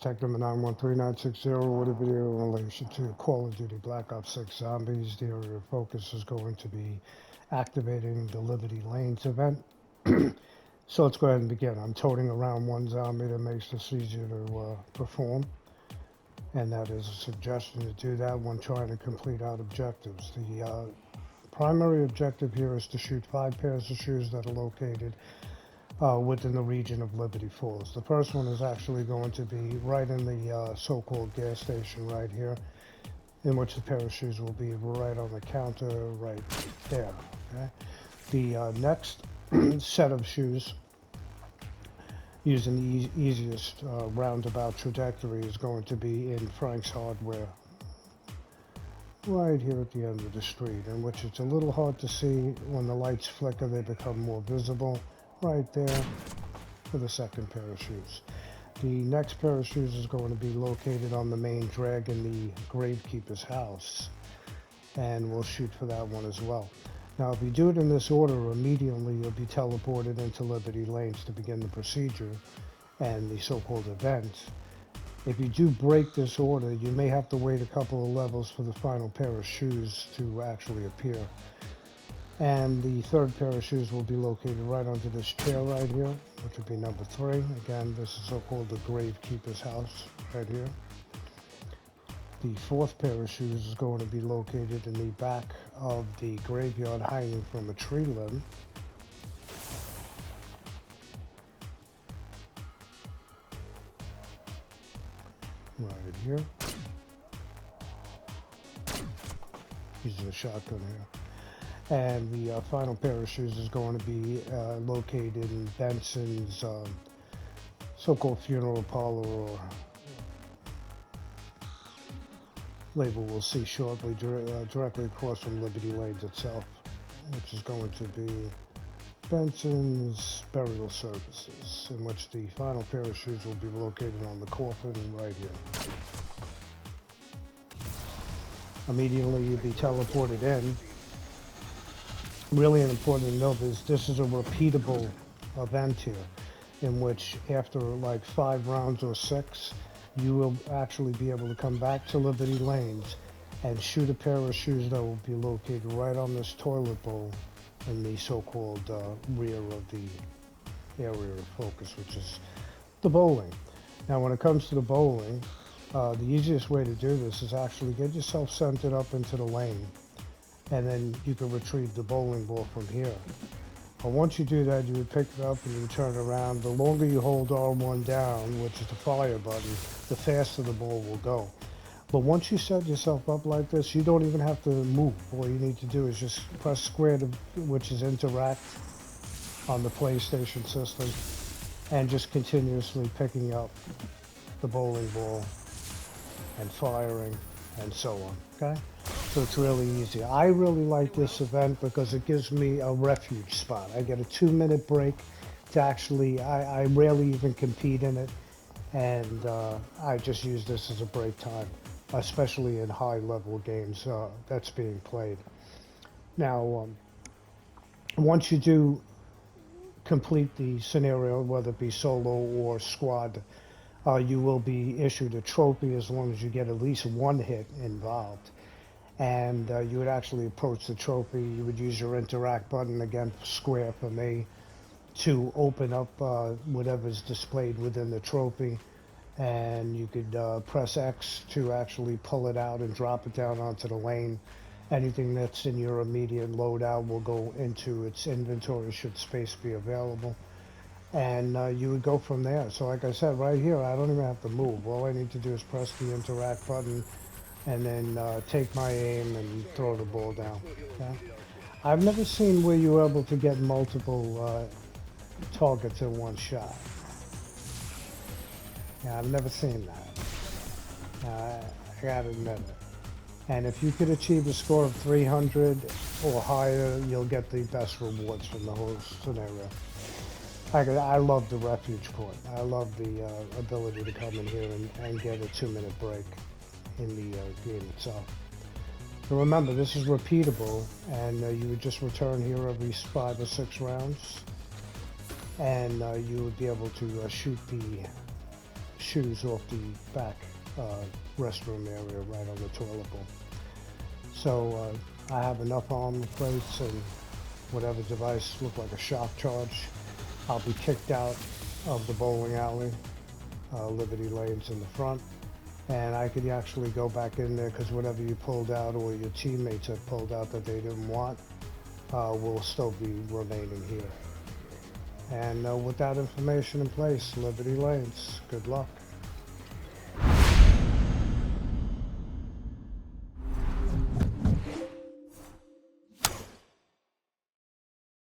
Tech number 913960 with a video in relation to Call of Duty Black Ops 6 Zombies. The area of focus is going to be activating the Liberty Lanes event. So let's go ahead and begin. I'm toting around one zombie that makes this easier to perform. And that is a suggestion to do that when trying to complete out objectives. The primary objective here is to shoot 5 pairs of shoes that are located within the region of Liberty Falls. The first one is actually going to be right in the so-called gas station right here, in which the pair of shoes will be right on the counter right there. Okay? The next set of shoes, using the easiest roundabout trajectory, is going to be in Frank's Hardware, right here at the end of the street, in which it's a little hard to see. When the lights flicker, they become more visible. Right there for the second pair of shoes. The next pair of shoes is going to be located on the main drag in the Gravekeeper's house, and we'll shoot for that one as well. Now, if you do it in this order, immediately you'll be teleported into Liberty Lanes to begin the procedure and the so-called event. If you do break this order, you may have to wait a couple of levels for the final pair of shoes to actually appear. And the third pair of shoes will be located right under this chair right here, which would be number 3. Again, this is so-called the Gravekeeper's house right here. The fourth pair of shoes is going to be located in the back of the graveyard, hanging from a tree limb. Right here. Using a shotgun here. And the final pair of shoes is going to be located in Benson's so-called funeral parlor, or label we'll see shortly, directly across from Liberty Lanes itself, which is going to be Benson's Burial Services, in which the final pair of shoes will be located on the coffin right here. Immediately you'll be teleported in. Really important to note is this is a repeatable event here, in which after like 5 rounds or 6, you will actually be able to come back to Liberty Lanes and shoot a pair of shoes that will be located right on this toilet bowl in the so-called rear of the area of focus, which is the bowling. Now, when it comes to the bowling, the easiest way to do this is actually get yourself centered up into the lane, and then you can retrieve the bowling ball from here. But once you do that, you would pick it up and you would turn around. The longer you hold R1 down, which is the fire button, the faster the ball will go. But once you set yourself up like this, you don't even have to move. All you need to do is just press square, which is interact on the PlayStation system, and just continuously picking up the bowling ball and firing and so on, okay? So it's really easy. I really like this event because it gives me a refuge spot. I get a 2-minute break to actually, I rarely even compete in it, and I just use this as a break time, especially in high-level games that's being played. Now, once you do complete the scenario, whether it be solo or squad, you will be issued a trophy as long as you get at least 1 hit involved. And you would actually approach the trophy. You would use your interact button, again, square for me, to open up whatever's displayed within the trophy. And you could press X to actually pull it out and drop it down onto the lane. Anything that's in your immediate loadout will go into its inventory should space be available. And you would go from there. So like I said, right here, I don't even have to move. All I need to do is press the interact button and then take my aim and throw the ball down. Okay? I've never seen where you're able to get multiple targets in one shot. Yeah, I've never seen that. I gotta admit it. And if you could achieve a score of 300 or higher, you'll get the best rewards from the whole scenario. I love the refuge point. I love the ability to come in here and get a 2-minute break in the game itself. So remember, this is repeatable, and you would just return here every 5 or 6 rounds, and you would be able to shoot the shoes off the back restroom area right on the toilet bowl. So I have enough armor plates and whatever device look like a shock charge. I'll be kicked out of the bowling alley, Liberty Lanes in the front, and I could actually go back in there because whatever you pulled out or your teammates have pulled out that they didn't want will still be remaining here. And with that information in place, Liberty Lanes, good luck.